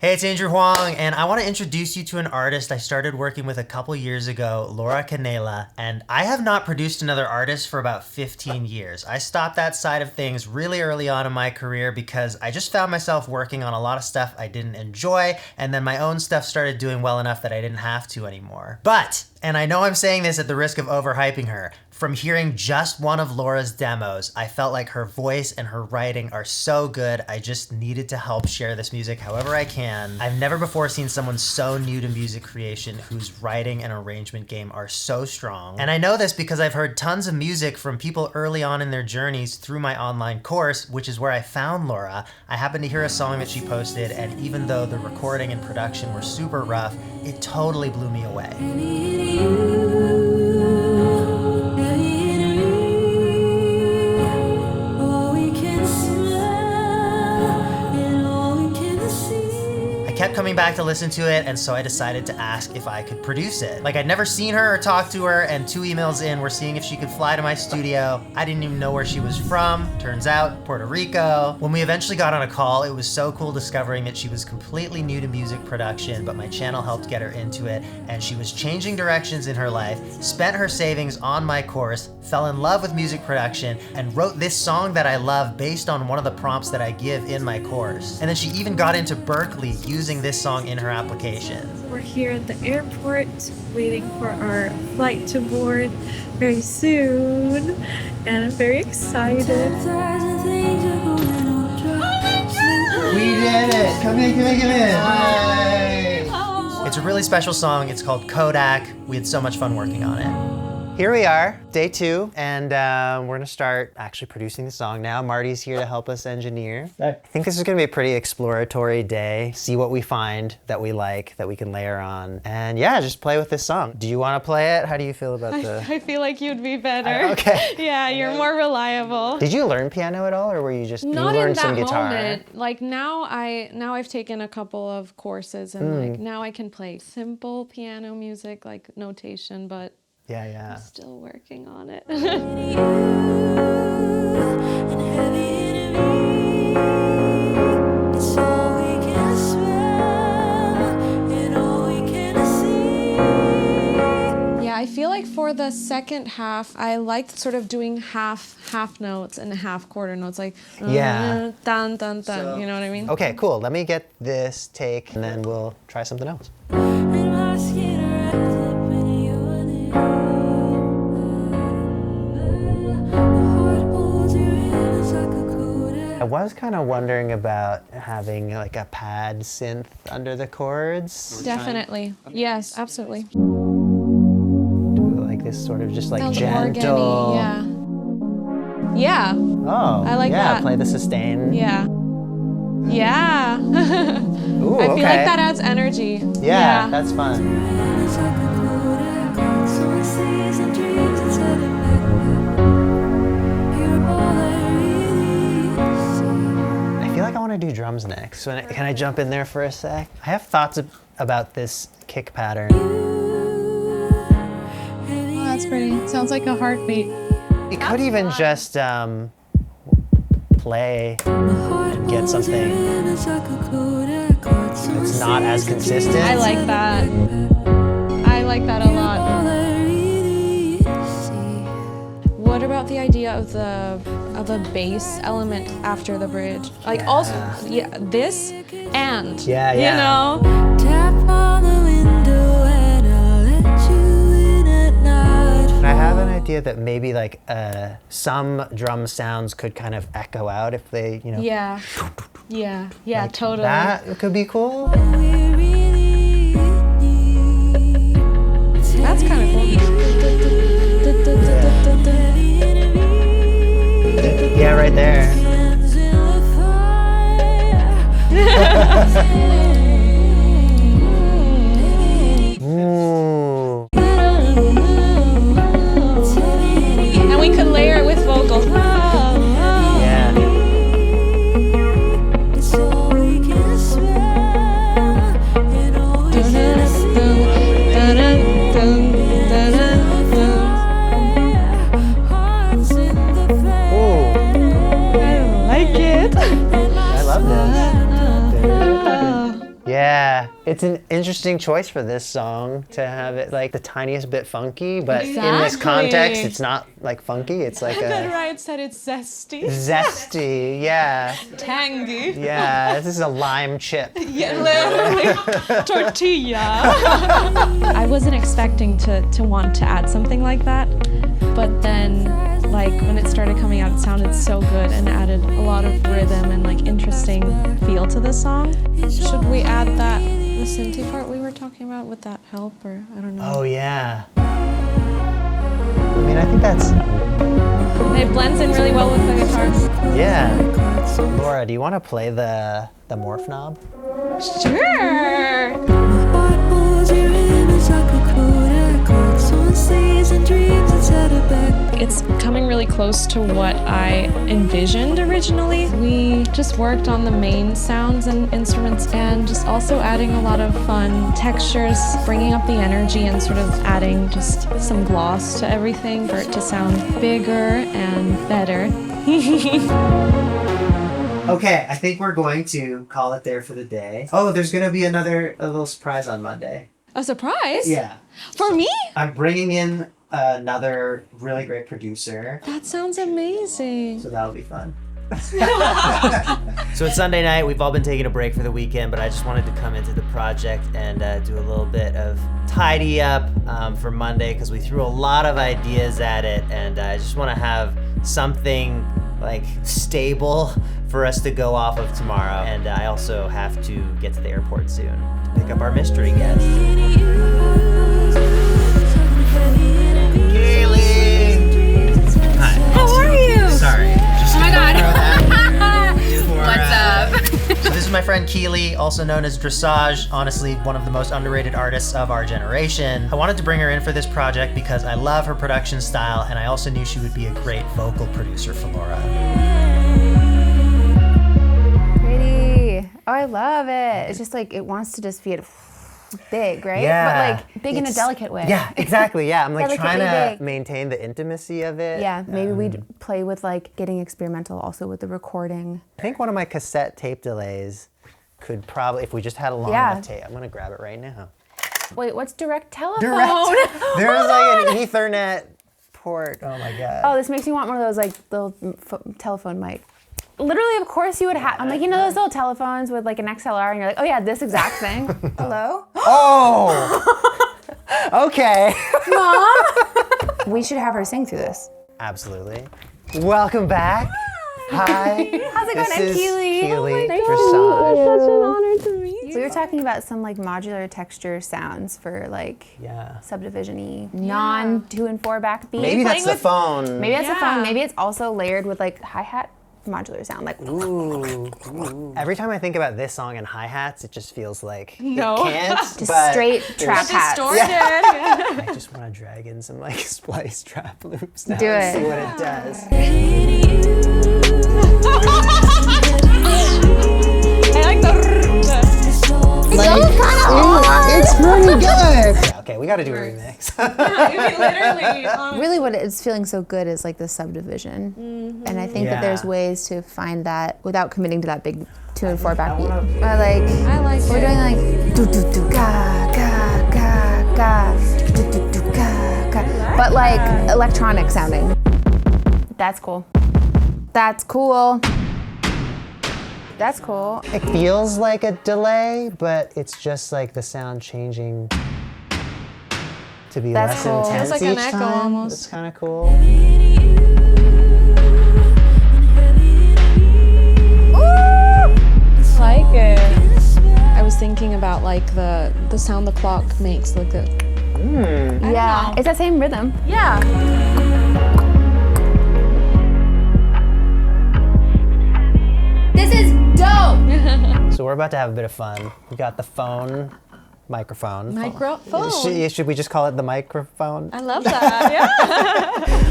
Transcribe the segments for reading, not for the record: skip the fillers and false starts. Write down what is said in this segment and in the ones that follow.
Hey, it's Andrew Huang, and I want to introduce you to an artist I started working with a couple years ago, Laura Canela, and I have not produced another artist for about 15 years. I stopped that side of things really early on in my career because I just found myself working on a lot of stuff I didn't enjoy, and then my own stuff started doing well enough that I didn't have to anymore. But, and I know I'm saying this at the risk of overhyping her, from hearing just one of Laura's demos, I felt like her voice and her writing are so good, I just needed to help share this music however I can. I've never before seen someone so new to music creation whose writing and arrangement game are so strong. And I know this because I've heard tons of music from people early on in their journeys through my online course, which is where I found Laura. I happened to hear a song that she posted, and even though the recording and production were super rough, it totally blew me away. I kept coming back to listen to it, and so I decided to ask if I could produce it. Like, I'd never seen her or talked to her, and 2 emails in, we're seeing if she could fly to my studio. I didn't even know where she was from. Turns out, Puerto Rico. When we eventually got on a call, it was so cool discovering that she was completely new to music production, but my channel helped get her into it, and she was changing directions in her life, spent her savings on my course, fell in love with music production, and wrote this song that I love based on one of the prompts that I give in my course. And then she even got into Berkeley using this song in her application. We're here at the airport waiting for our flight to board very soon, and I'm very excited. We did it! Come in, come in, come in! Hi! It's a really special song. It's called Kodak. We had so much fun working on it. Here we are, day 2, and we're gonna start actually producing the song now. Marty's here to help us engineer. I think this is gonna be a pretty exploratory day. See what we find that we like, that we can layer on. And yeah, just play with this song. Do you wanna play it? How do you feel about the... I feel like you'd be better. Okay. Yeah, you're more reliable. Did you learn piano at all, or were you just, Not you learned in that some guitar? moment. Like now I've taken a couple of courses, and like now I can play simple piano music, like notation, but Yeah. I'm still working on it. Yeah, I feel like for the second half, I liked sort of doing half notes and half quarter notes, like Yeah. dun dun dun. You know what I mean? Okay, cool. Let me get this take, and then we'll try something else. I was kind of wondering about having like a pad synth under the chords. Definitely. Yes, absolutely. Do like this sort of just like Sounds gentle. organy, yeah. Oh, I like yeah, that. play the sustain. Yeah. Yeah. Ooh, I feel okay. like that adds energy. Yeah, that's fun. I feel like I want to do drums next. So can I jump in there for a sec? I have thoughts about this kick pattern. Oh, that's pretty. Sounds like a heartbeat. You could even just play and get something that's not as consistent. I like that. I like that a lot. What about the idea of a bass element after the bridge? Like also, yeah, this and Yeah. you know. Tap on the window and I'll let you in at night. I have an idea that maybe like some drum sounds could kind of echo out if they, you know. Yeah. Yeah, like totally. That could be cool. That's kind of cool. Yeah, right there. Ooh. And we could layer it with vocals. Yeah. I like it. I love this. Yeah, it's an interesting choice for this song to have it like the tiniest bit funky, but in this Exactly. context, it's not like funky. It's like And then a Riot said it's zesty, zesty. Yeah, tangy. yeah. This is a lime chip. Yeah, literally. Tortilla. I wasn't expecting to want to add something like that, but then like when it started coming out, it sounded so good and added a lot of rhythm and like interesting feel to the song. Should we add the synthy part we were talking about? Would that help, or I don't know. Oh yeah. I mean, I think that's It blends in really well with the guitars. yeah. Laura, do you want to play the morph knob? Sure. Heart holds your image like a kodak. Coats on seas and dreams inside a backpack. It's coming really close to what I envisioned originally. We just worked on the main sounds and instruments and just also adding a lot of fun textures, bringing up the energy and sort of adding just some gloss to everything for it to sound bigger and better. Okay, I think we're going to call it there for the day. Oh, there's gonna be a little surprise on Monday. A surprise? Yeah. For me? I'm bringing in another really great producer, That sounds amazing. so that'll be fun. So it's Sunday night. We've all been taking a break for the weekend, but I just wanted to come into the project and do a little bit of tidy up for Monday because we threw a lot of ideas at it, and I just want to have something like stable for us to go off of tomorrow. And I also have to get to the airport soon to pick up our mystery guest. Hi. How are you? Sorry. Just Oh my God. What's up? So this is my friend Keely, also known as Dressage, honestly one of the most underrated artists of our generation. I wanted to bring her in for this project because I love her production style, and I also knew she would be a great vocal producer for Laura. Pretty. Oh, I love it. It's just like it wants to just be big, right? Yeah. But like big in a delicate way. Yeah, exactly. Yeah, I'm like Delicately trying to big. maintain the intimacy of it. Yeah, maybe we'd play with like getting experimental also with the recording. I think one of my cassette tape delays could probably, if we just had a long Yeah. enough tape, I'm gonna grab it right now. Wait, what's direct telephone? There's like an Ethernet port. Oh my god. Oh, this makes me want one of those like little telephone mic. Literally, of course you would have. I'm like, you know those little telephones with like an XLR, and you're like, oh yeah, this exact thing. Hello? Oh! Okay. Mom? We should have her sing through this. Absolutely. Welcome back. Hi. How's it going? This I'm is Keely. Keely Nice to Dressage. Such an honor to meet you. We were talking about some like modular texture sounds for like Yeah. subdivision-y, non 2 and 4 backbeat. Maybe that's Playing the with- phone. Maybe that's the Yeah. phone. Maybe it's also layered with like hi-hat modular sound. Like, Ooh. Every time I think about this song and hi-hats, it just feels like No. it can't. just but straight trap hats. Distorted. I just want to drag in some like splice trap loops now Do and see it. what it does. I like the. It's pretty good. Okay, we got to do a remix. Literally. Really what it's feeling so good is like the subdivision. And I think that there's Yeah. ways to find that without committing to that big 2 and 4 backbeat. I like we're it. doing like do do do ga ga ga ga do do do ga ga, but like electronic sounding. That's cool. That's cool. That's cool. It feels like a delay, but it's just like the sound changing to be That's less cool. intense Feels like an each echo time. almost. It's kind of cool. I like it. I was thinking about like the sound the clock makes, like the. Yeah, it's that same rhythm. Yeah. This is dope. So we're about to have a bit of fun. We got the phone, microphone. Microphone. Should we just call it the microphone? I love that. Yeah.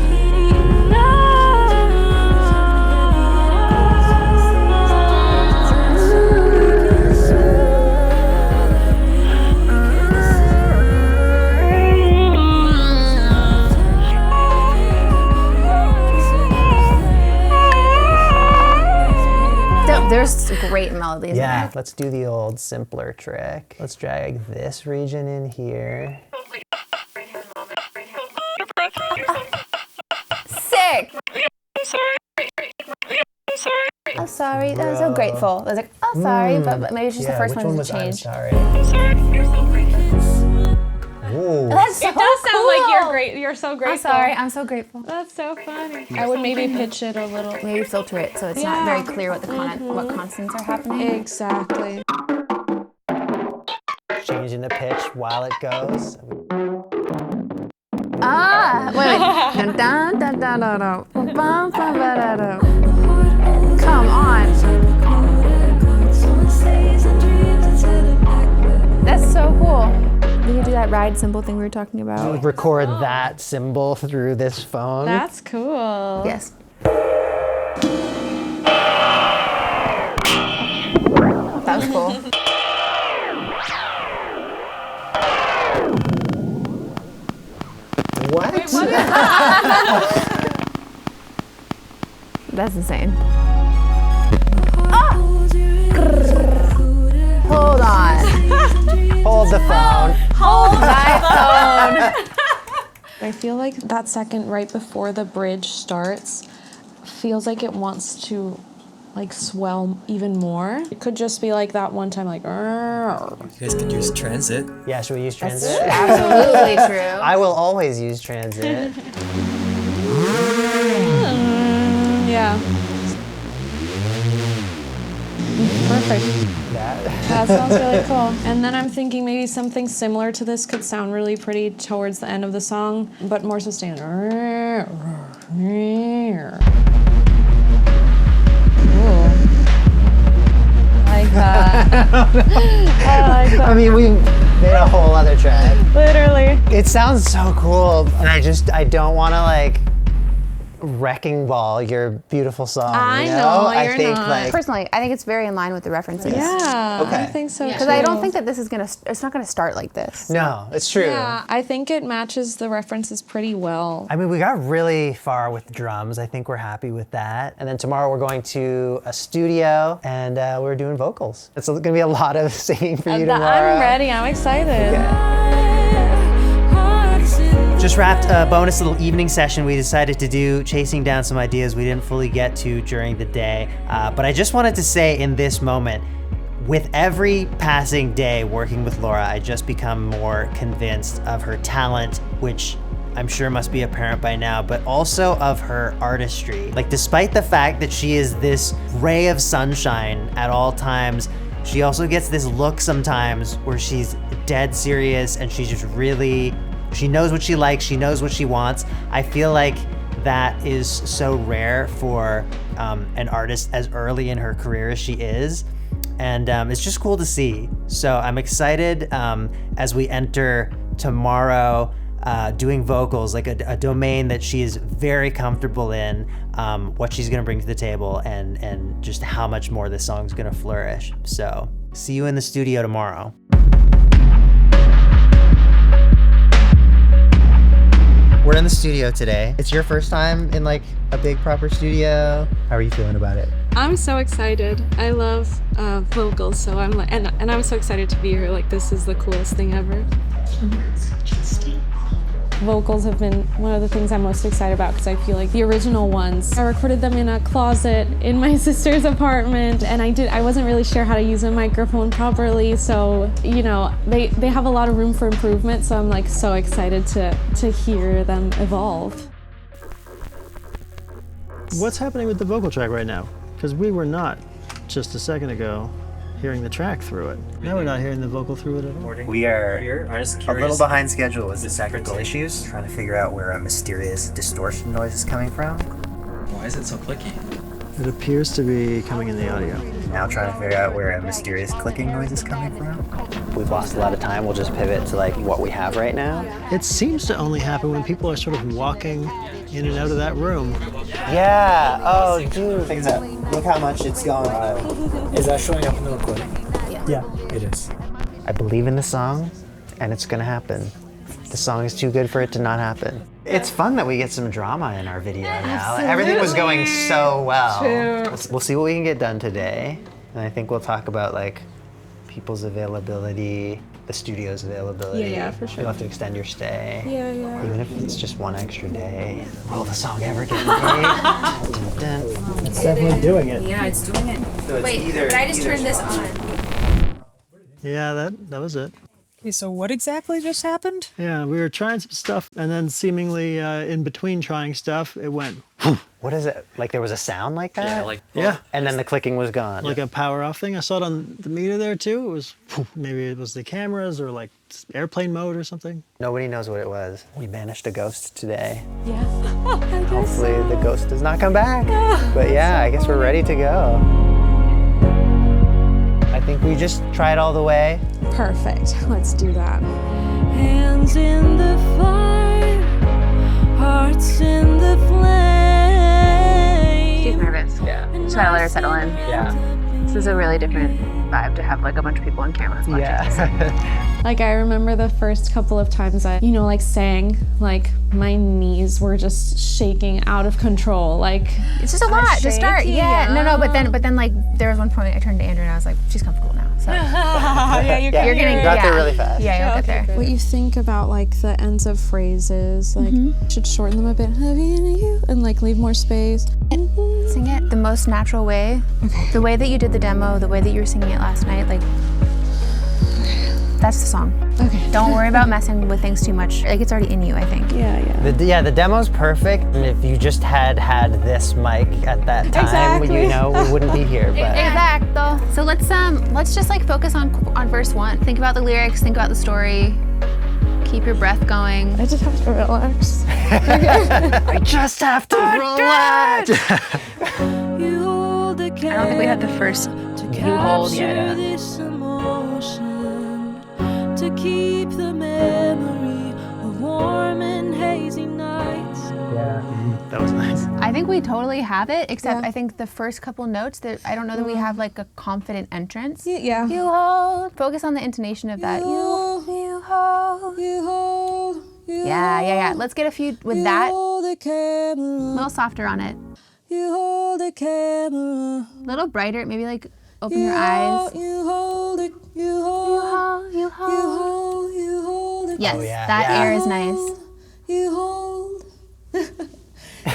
There's great great melodies. Yeah, let's do the old simpler trick. Let's drag this region in here. Sick. I'm sorry. That was so grateful. I was like, oh, sorry, but maybe it's just the first which one was to I'm change. sorry? Ooh. That's so It does sound like cool. you're great. You're so grateful. I'm sorry. I'm so grateful. That's so funny. I would maybe pitch it a little. Maybe filter it so it's not very clear what the what constants are happening. Exactly. Changing the pitch while it goes. Wait. Dun, dun, dun, dun, dun, dun. Bum, bum, ba, da, da. Come on. That's so cool. We could do that ride cymbal thing we were talking about. Record that symbol through this phone. That's cool. Yes. That was cool. What? That's insane. Hold on. Hold the phone. Hold my phone. I feel like that second right before the bridge starts feels like it wants to like swell even more. It could just be like that one time like You guys could use transit. Yeah, should we use transit? Absolutely true. I will always use transit. yeah. Perfect. That sounds really cool. And then I'm thinking maybe something similar to this could sound really pretty towards the end of the song, but more sustained. Like that. I like that. I mean, we made a whole other track. Literally. It sounds so cool, and I don't want to like wrecking ball your beautiful song. I you know, I you're think not. like Personally, I think it's very in line with the references. Yeah, Okay. I think so Because too. I don't think that this is it's not gonna start like this. no, it's true. Yeah, I think it matches the references pretty well. I mean, we got really far with drums. I think we're happy with that. And then tomorrow we're going to a studio and we're doing vocals. It's going to be a lot of singing for you tomorrow. I'm ready. I'm excited. Just wrapped a bonus little evening session. We decided to do, chasing down some ideas we didn't fully get to during the day. But I just wanted to say in this moment, with every passing day working with Laura, I just become more convinced of her talent, which I'm sure must be apparent by now, but also of her artistry. Like, despite the fact that she is this ray of sunshine at all times, she also gets this look sometimes where she's dead serious and she's just really, she knows what she likes, she knows what she wants. I feel like that is so rare for an artist as early in her career as she is. And it's just cool to see. So I'm excited as we enter tomorrow doing vocals, like a domain that she is very comfortable in, what she's gonna bring to the table and just how much more this song's gonna flourish. So see you in the studio tomorrow. We're in the studio today. It's your first time in like a big proper studio. How are you feeling about it? I'm so excited. I love vocals, so I'm like, and I'm so excited to be here. Like, this is the coolest thing ever. Vocals have been one of the things I'm most excited about because I feel like the original ones, I recorded them in a closet in my sister's apartment, and I wasn't really sure how to use a microphone properly, so you know, they have a lot of room for improvement, so I'm like so excited to hear them evolve. What's happening with the vocal track right now? Because we were not just a second ago hearing the track through it. Now we're not hearing the vocal through it at all. We are a little behind schedule with the technical issues, trying to figure out where a mysterious distortion noise is coming from. Why is it so clicky? It appears to be coming in the audio. Now trying to figure out where a mysterious clicking noise is coming from. We've lost a lot of time. We'll just pivot to like what we have right now. It seems to only happen when people are sort of walking in and out of that room. Yeah. Oh, dude. Check this out. Look how much it's going on. Is that showing up in the recording? Yeah, it is. I believe in the song, and it's gonna happen. The song is too good for it to not happen. It's fun that we get some drama in our video now. Everything was going so well. True. We'll see what we can get done today. And I think we'll talk about like people's availability, the studio's availability. Yeah, for sure. You'll have to extend your stay. Yeah. Even if it's just one extra day. Will the song ever get made? Dun, dun. It's definitely doing it. Yeah, it's doing it. So Wait, but I just turned this on. Yeah, that was it. Okay, so what exactly just happened? Yeah, we were trying some stuff, and then seemingly in between trying stuff, it went What is it? Like there was a sound like that? Yeah, like yeah, And then the clicking was gone. like a power off thing. I saw it on the meter there too. It was maybe it was the cameras or like airplane mode or something. Nobody knows what it was. We banished a ghost today. Yeah. Hopefully the ghost does not come back. But yeah, I guess we're ready to go. I think we just try it all the way. Perfect. Let's do that. Hands in the fire, hearts in the flame. She's nervous. Yeah. Just gotta let her settle in. Yeah. This is a really different vibe to have like a bunch of people on cameras watching. Yeah. Like I remember the first couple of times I, like sang, like my knees were just shaking out of control. Like It's just a lot to start. shaky, Yeah. No, but then like there was one point I turned to Andrew and I was like, she's comfortable now. So Yeah, you you're gonna You got there really fast. Yeah, you'll get there. what you think about like the ends of phrases, like should shorten them a bit, heavy in you, and like leave more space. Sing it the most natural way. The way that you did the demo, the way that you were singing it last night, like that's the song. Okay. Don't worry about messing with things too much. Like it's already in you, I think. Yeah. The demo's perfect. And if you just had this mic at that time, Exactly. E-, we wouldn't be here. But Exacto. So let's just like focus on verse 1. Think about the lyrics, think about the story. Keep your breath going. I just have to relax. I just have to relax. You hold the I don't think we had the first you hold yet. this emotion, to keep the memory of warm and hazy nights. That was nice. I think we totally have it, except Yeah. I think the first couple notes that I don't know that we have like a confident entrance. Yeah. You hold. Focus on the intonation of that. You hold. You hold. Yeah. Let's get a few with that. Hold the A camera. little softer on it. You hold the camera. A little brighter. Maybe like open your eyes. You hold it. You hold. You hold. You hold it. Yes, Oh, yeah, that yeah. air is nice. You hold.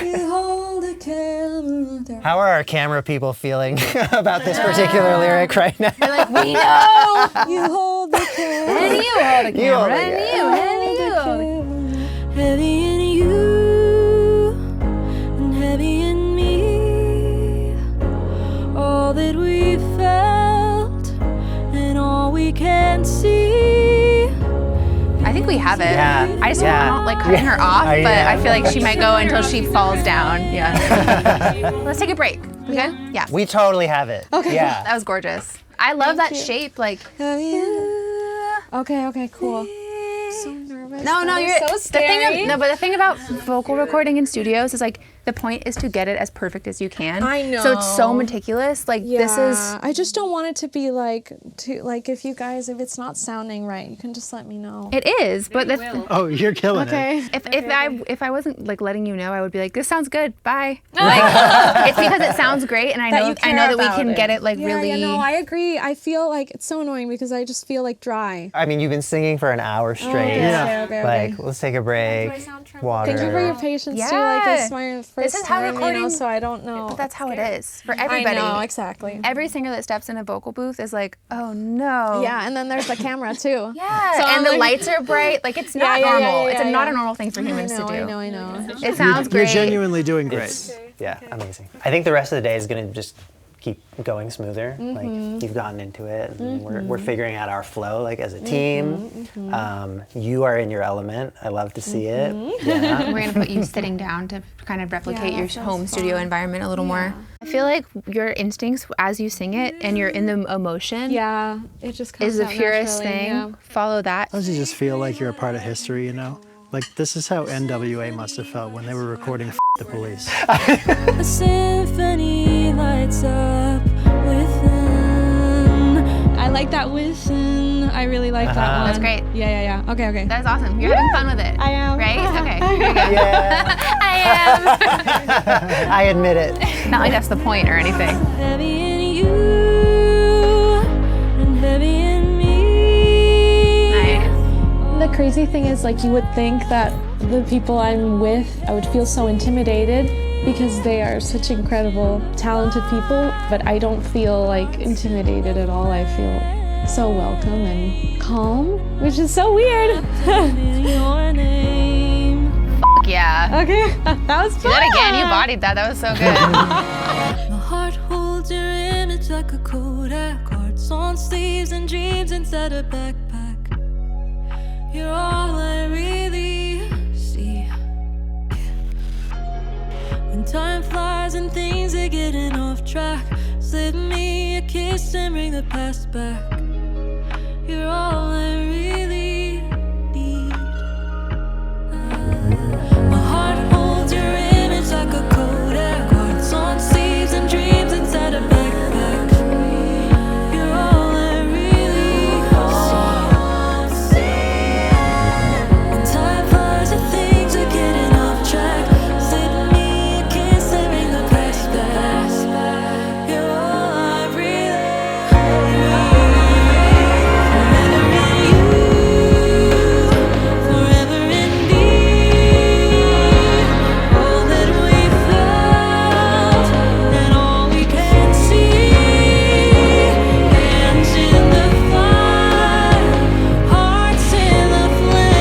You hold the camera. How are our camera people feeling about this particular lyric right now? They're like, we know. You hold the camera. And you hold the You hold camera. the And you hold the Heavy in you and heavy in me. All that we felt and all we can see. I think we have it. Yeah. I just Yeah. don't like cutting her off, I- but yeah. I feel like she might go until she falls down. Yeah. Let's take a break. Okay? Yeah. We totally have it. Okay. Yeah. That was gorgeous. I love that shape. Like, Okay, cool. So nervous. no, That you're is so the thing. scary. But the thing about vocal recording in studios is like the point is to get it as perfect as you can. I know. So it's so meticulous. Like this is. I just don't want it to be like if it's not sounding right, you can just let me know. It is, but the, Oh, you're killing it. if I wasn't like letting you know, I would be like, this sounds good. Bye. Like it's because it sounds great, and I know that we can get it like really. Yeah, no, I agree. I feel like it's so annoying because I just feel like dry. I mean, you've been singing for an hour straight. Yeah. Okay. Like, let's take a break. Water. Thank you for your patience too. Like this is my first is how time, recording- so I don't know. But that's how it is for everybody. I know, exactly. Every singer that steps in a vocal booth is like, oh no. Yeah, and then there's the camera too. Yeah, So and I'm the like- lights are bright. Like it's not Yeah, normal. It's not yeah. a normal thing for humans to do. I know. It sounds You're great. genuinely doing great. Yeah, amazing. I think the rest of the day is going to just keep going smoother. Like, you've gotten into it, and we're figuring out our flow, like, as a team. You are in your element. I love to see it. Yeah. We're gonna put you sitting down to kind of replicate your home studio environment a little more. I feel like your instincts as you sing it and you're in the emotion Yeah, it just comes is the out purest naturally, thing. yeah. Follow that. Sometimes you just feel like you're a part of history, you know? Like, this is how NWA must have felt when they were recording the Police. A symphony lights up within. I like that within. I really like that one. That's great. Yeah. Okay. That is awesome. You're having fun with it. I am. Right? Okay. Here you go. Yeah. I I admit it. am. Not like that's the point or anything. Heavy in you crazy thing is, like, you would think that the people I'm with, I would feel so intimidated because they are such incredible, talented people, but I don't feel like intimidated at all. I feel so welcome and calm, which is so weird. Yeah. Okay, that was fun. Do that again. You bodied that. That was so good. My heart holds your image like a kodak. Hearts on sleeves and dreams inside a backpack. You're all I really see. When time flies and things are getting off track, slip me a kiss and bring the past back. You're all I really need. My heart holds your image like a kodak. Hearts on sleeves and dreams inside a backpack. You're all I really see. When time flies and things are getting off track, slip me a kiss and bring the past back. You're all I really need. Forever in me. All that we felt and all we can see. Hands in the fire, hearts in the flames,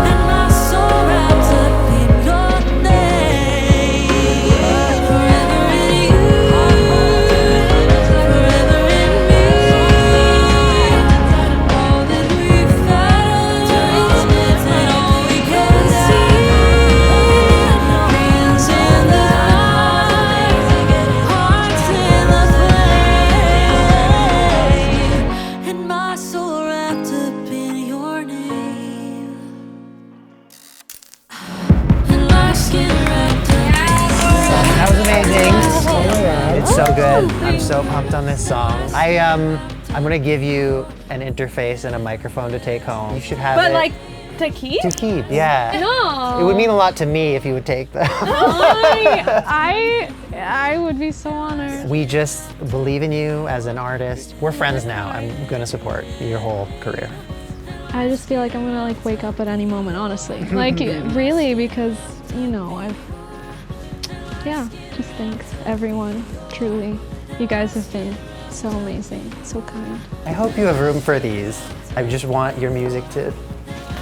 and my soul wrapped up in your name. Forever in you, forever in me. All that we felt and all we can see. Hands in the fire, hearts in the flame, and my soul wrapped up in your name, and my skin wrapped up. That was amazing. It's so good. I'm so pumped on this song. I'm gonna give you an interface and a microphone to take home. You should have But it like, to keep? to keep. Yeah. No. It would mean a lot to me if you would take them. I would be so honored. We just believe in you as an artist. We're friends now. I'm gonna support your whole career. I just feel like I'm gonna like wake up at any moment, honestly. Like, really, because, you know, just thanks, everyone, truly. You guys have been so amazing, so kind. I hope you have room for these. I just want your music to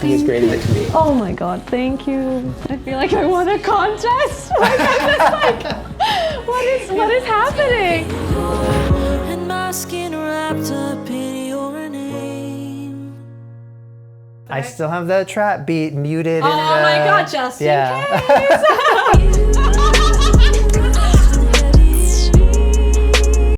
be as great as it can be. Oh my God, thank you. I feel like I won a contest. Like, I'm just like, what is happening? And my skin wrapped up in your name. I still have the trap beat muted. Oh in the, my God, just in yeah. case.